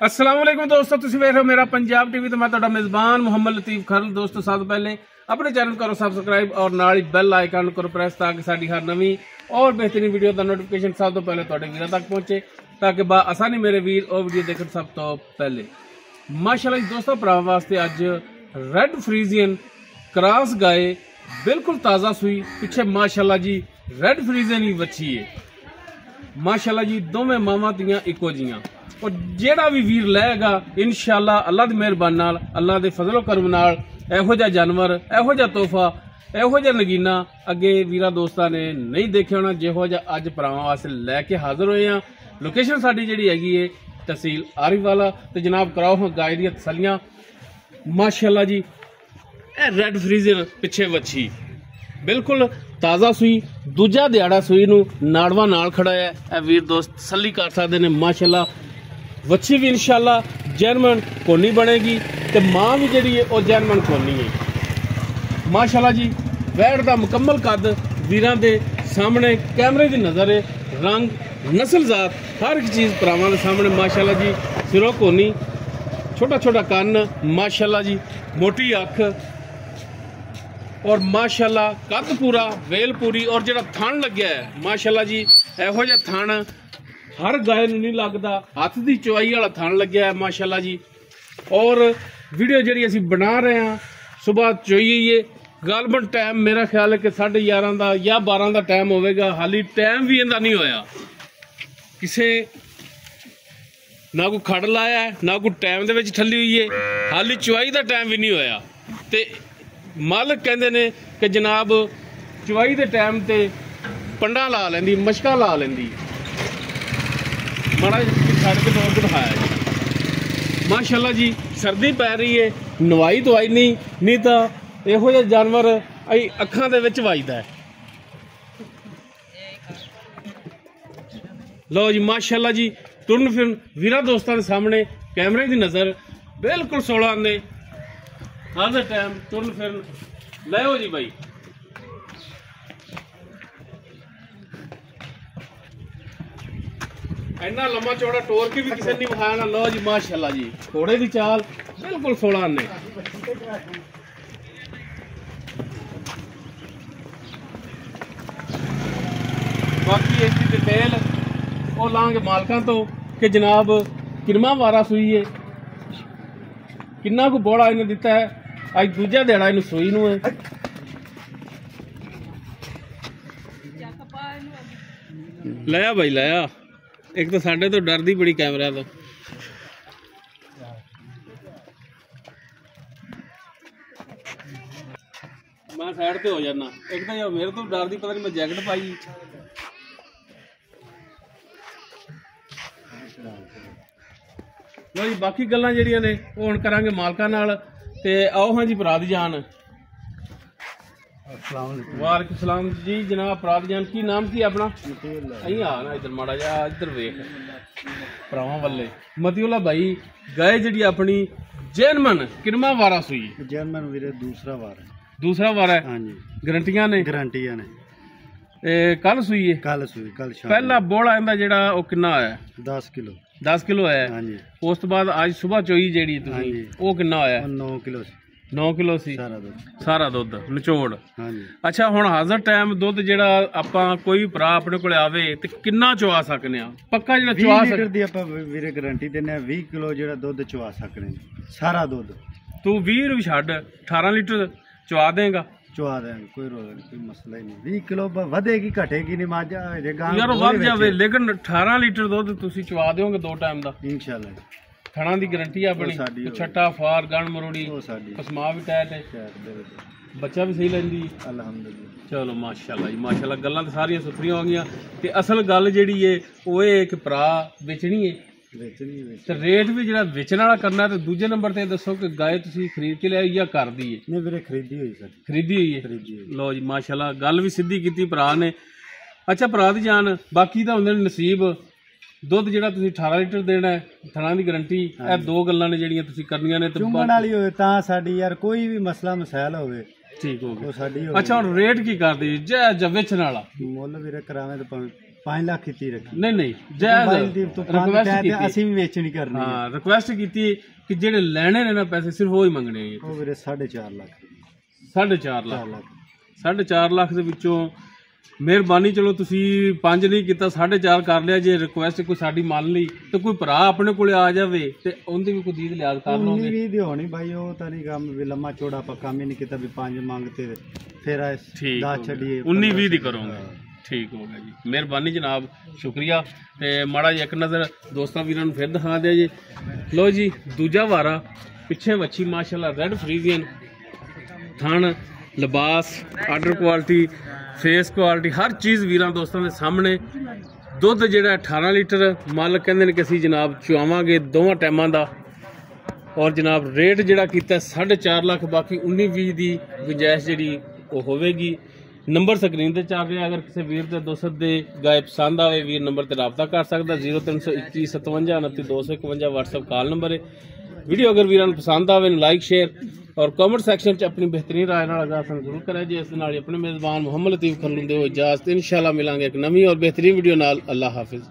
अस्सलाम वालेकुम दोस्तों, तुसीं वेख रहे हो मेरा पंजाब टीवी तो मैं तुहाडा मेज़बान मुहम्मद लतीफ खरल। दोस्तों सब तो पहले अपने चैनल करो सब्सक्राइब और नाल ही बैल आइकन करो प्रेस ताकि साडी हर नवी और बेहतरीन वीडियो का नोटिफिकेशन सब तो पहले तुहाडे वीरां तक पहुंचे ताकि बा आसानी मेरे वीर और वीडियो देखण सब तो पहले। माशाल्लाह जी दोस्तों, भरा वास्ते अज रेड फ्रीजियन क्रॉस गाय बिल्कुल ताज़ा सूई पिछे माशाल्लाह जी रेड फ्रीजियन ही वच्छी है माशाल्लाह जी। दोवें मावां तियां इको जियां और जेड़ा भी वीर लएगा इंशाअल्लाह अल्लाह दी मेहरबानी नाल अल्लाह दे फजलो करम नाल एहो जिहा जानवर एहो जिहा तोहफा एहो जिहा नगीना अगे वीरा दोस्तां ने नहीं देखिया होना जिहो जिहा अज भरावां वास्ते लैके हाजिर होए हां। लोकेशन साडी जिहड़ी हैगी है तहसील आरिफवाला ते जनाब कराओ हां गाय दी तसल्लियां माशाअल्लाह जी। ए रेड फ्रीजर पिछे वच्छी बिल्कुल ताज़ा सूई दूजा दिहाड़ा सूई नूं नाड़वा नाल खड़ा है। ए वीर दोस्त तसल्ली कर सकदे ने माशाअल्लाह। वच्छी भी इंशाअल्लाह जैनमन कोनी बनेगी ते मां भी जिहड़ी है वह जैनमन कोनी है माशाअल्लाह जी। वैड़ दा मुकम्मल कद वीरां दे सामने कैमरे दी नज़र है, रंग नस्ल जात हर एक चीज़ भरावां दे सामने माशाअल्लाह जी। सिरों कोनी छोटा छोटा कन्न माशाअल्लाह जी, मोटी अख और माशाअल्लाह कद पूरा वेल पूरी और जिहड़ा थन लग्या है माशाअल्लाह जी। इहो जिहा थन हर गाय नूं नहीं लगदा, हथ दी चुवाई वाला थन लग्या है माशाअल्लाह जी। और वीडियो जिहड़ी असीं बना रहे हैं सुबह चोई है गालबन टाइम मेरा ख्याल है कि 11:30 का या 12 का टाइम होवेगा। हाली टाइम भी इहदा नहीं होया, किसे ना कोई खड़ लाया है ना कोई टाइम दे विच ठल्ली हुई है, हाली चुवाई का टाइम भी नहीं होया ते मालक कहते ने कि जनाब चुवाई के टाइम ते पंडा ला लेंदी मशका ला लेंदी। माड़ा छड़ के तौर पर दिखाया जी माशाअल्लाह जी। सर्दी पै रही है, नवाई धवाई नहीं तो इहो जिहा जानवर अई अखां दे विच वजदा है। लो जी माशाअल्लाह जी, तुरन फिर वीरा दोस्तां दे सामने कैमरे की नज़र बिल्कुल 16 ने हर टाइम तुरन फिर लो जी भाई। इन्ना लम्मा चौड़ा टोर के भी किसी ने विखाया ना। लो जी माशाअल्लाह जी, घोड़े की चाल बिल्कुल 16 ने। बाकी इसकी डिटेल वो लांगे मालकां तो कि जनाब किरमा वारा सूई है, किन्ना को बोड़ा इन्हें दिता है, अज दूजा दिहाड़ा इन सूई नूं है। लाया भाई लाया, एक तो साडे तो डरदी बड़ी कैमरा तो। मैं साइड पे हो जाना, एक तो यार मेरे तो डरदी पता नहीं मैं जैकेट पाई। लो जी बाकी गल्लां जिहड़ियां ने वो हुण करांगे मालकां नाल ते आओ हाँ जी भरा दी जान। वालेकुम सलाम जी जनाब भरा दी जान, की नाम की अपना? अहीं आ ना इधर माड़ा जा इधर वेख भरावां वाले मतीउल्ला भाई। गाय जिहड़ी अपनी जैनमन किरमा वारा सूई जैनमन वीरे दूसरा वार है। हाँ जी गारंटियां ने कल सूई है, कल शाम पहला बोला इंदा जिहड़ा ओ किन्ना होया? 10 किलो है। हाँ जी। उस तो बाद आज सुबह चोई जेड़ी तुसीं ओ किन्ना होया? 9 किलो सी सारा दुध निचोड़। हाँ जी। अच्छा हुण हाज़र टाइम दुध जिहड़ा आपां कोई भरा अपने कोल आवे ते किन्ना चवा सकने आ? पक्का जिहड़ा चवा लीटर दी आपां वीरे गारंटी दिंदे आ 20 किलो जिहड़ा दुध चवा सकने सारा दुध। तू 20 भी छड्ड 18 लीटर चवा देगा? चवा देंगे, कोई मसला ही नहीं। 20 किलो वधेगी घटेगी नहीं मज यार वध जावे लेकिन 18 लीटर दुध तुसीं चवा दोगे 2 टाइम दा इंशाअल्लाह। थणा दी गारंटी है अपनी, छट्टा फार गण मरोड़ी कसमा भी टाइट है, बच्चा भी सही लैंदी अल्हम्दुलिल्लाह। चलो माशाअल्लाह जी माशाअल्लाह, गल्लां तो सारियां सुथरियां हो गईयां ते असल गल जिहड़ी है वो है कि भरा बेचनी है ते रेट भी जिहड़ा बेचण वाला करना है। तो दूजे नंबर ते दसो कि गाय तुसीं खरीद के लिआई या घर दी है? नहीं वीरे खरीदी हुई सर, खरीदी हुई है। लो जी माशाअल्लाह, गल भी सीधी कीती भरा ने। अच्छा भरा दी जान बाकी तो हुंदे नसीब दुध जिहड़ा तुसीं 18 लीटर देना है, थणा दी गारंटी, ਇਹ दो गल्लां ने जिहड़ियां तुसीं करनियां ने। चुंगण वाली होवे तां साडी यार कोई भी मसला मसाइल होवे ठीक हो गया। अच्छा हुण रेट की करदी जै जवेचन वाला? मुੱਲ ਵੀਰੇ ਕਰਾਵੇਂ ਤਾਂ 5 ਲੱਖ ਕੀਤੀ ਰੱਖੀ ਨਹੀਂ ਜਾਇਜ਼ ਬਾਈਲਦੀਪ ਤੋਂ ਰਿਕਵੈਸਟ ਤੇ ਕੀਤੀ ਅਸੀਂ ਵੀ ਵੇਚਣੀ ਕਰਨੀ ਹੈ। ਹਾਂ ਰਿਕਵੈਸਟ ਕੀਤੀ ਕਿ ਜਿਹੜੇ ਲੈਣੇ ਨੇ ਨਾ ਪੈਸੇ ਸਿਰਫ ਉਹ ਹੀ ਮੰਗਣੇ ਨੇ। ਉਹ ਵੀਰੇ 4.5 ਲੱਖ 4.5 ਲੱਖ 4.5 ਲੱਖ ਦੇ ਵਿੱਚੋਂ ਮਿਹਰਬਾਨੀ ਚਲੋ ਤੁਸੀਂ 5 ਨਹੀਂ ਕੀਤਾ 4.5 ਕਰ ਲਿਆ। ਜੇ ਰਿਕੁਐਸਟ ਕੋਈ ਸਾਡੀ ਮੰਨ ਲਈ ਤੇ ਕੋਈ ਭਰਾ ਆਪਣੇ ਕੋਲੇ ਆ ਜਾਵੇ ਤੇ ਉਹਦੀ ਵੀ ਕੋਈ ਦੀਦ ਲਿਆਜ਼ ਕਰ ਲਓਗੇ। 19-20 ਦੀ ਹੋਣੀ ਬਾਈ, ਉਹ ਤਾਂ ਨਹੀਂ ਕੰਮ ਵੀ ਲੰਮਾ ਚੌੜਾ ਆਪਾਂ ਕੰਮ ਹੀ ਨਹੀਂ ਕੀਤਾ ਵੀ 5 ਮੰਗਤੇ ਫਿਰ 10 ਛੱਡੀਏ 19-20 ਦੀ ਕਰੋਗੇ। ਠੀਕ ਹੋ ਗਿਆ ਜੀ, ਮਿਹਰਬਾਨੀ ਜਨਾਬ, ਸ਼ੁਕਰੀਆ। ਤੇ ਮਾੜਾ ਜਿਹਾ ਇੱਕ ਨਜ਼ਰ ਦੋਸਤਾਂ ਵੀਰਾਂ ਨੂੰ ਫਿਰ ਦਿਖਾ ਦਿਆ ਜੀ। ਲੋ ਜੀ ਦੂਜਾ ਵਾਰਾ ਪਿੱਛੇ ਵੱਛੀ ਮਾਸ਼ਾਅੱਲਾ ਰੈਡ ਫਰੀਜ਼ੀਅਨ, ਥਣ, ਲਿਬਾਸ, ਆਰਡਰ ਕੁਆਲਿਟੀ, ਫੇਸ ਕੁਆਲਿਟੀ, ਹਰ ਚੀਜ਼ ਵੀਰਾਂ ਦੋਸਤਾਂ ਦੇ ਸਾਹਮਣੇ। ਦੁੱਧ ਜਿਹੜਾ 18 ਲੀਟਰ ਮਾਲਕ ਕਹਿੰਦੇ ਨੇ ਕਿ ਅਸੀਂ ਜਨਾਬ ਚੁਆਵਾਂਗੇ ਦੋਵਾਂ ਟਾਈਮਾਂ ਦਾ। ਔਰ ਜਨਾਬ ਰੇਟ ਜਿਹੜਾ ਕੀਤਾ 4.5 ਲੱਖ, ਬਾਕੀ 19-20 ਦੀ ਗੁੰਜਾਇਸ਼ ਜਿਹੜੀ ਉਹ ਹੋਵੇਗੀ। ਨੰਬਰ ਸਕਰੀਨ ਤੇ ਚੱਲ ਰਿਹਾ, ਅਗਰ ਕਿਸੇ ਵੀਰ ਦੇ ਦੋਸਤ ਦੇ ਗਾਇ ਪਸੰਦ ਆਵੇ ਵੀਰ ਨੰਬਰ ਤੇ ਰਾਬਤਾ ਕਰ ਸਕਦਾ। 0321 57 29 251 WhatsApp ਕਾਲ ਨੰਬਰ ਹੈ। ਵੀਡੀਓ ਅਗਰ ਵੀਰਾਂ ਨੂੰ ਪਸੰਦ ਆਵੇ ਲਾਈਕ ਸ਼ੇਅਰ ਔਰ ਕਮੈਂਟ ਸੈਕਸ਼ਨ 'ਚ ਆਪਣੀ ਬਿਹਤਰੀਨ ਰਾਏ ਨਾਲ ਆਗਾਹ ਜ਼ਰੂਰ ਕਰਿਆ ਜੀ। ਇਸ ਦੇ ਨਾਲ ਹੀ ਆਪਣੇ ਮੇਜ਼ਬਾਨ ਮੁਹੰਮਦ ਲਤੀਫ ਖਰਲੂ ਦੇ ਇਜਾਜ਼ਤ, ਇੰਸ਼ਾਅੱਲਾ ਮਿਲਾਂਗੇ ਇੱਕ ਨਵੀਂ ਔਰ ਬਿਹਤਰੀਨ ਵੀਡੀਓ ਨਾਲ। ਅੱਲਾਹ ਹਾਫਿਜ਼।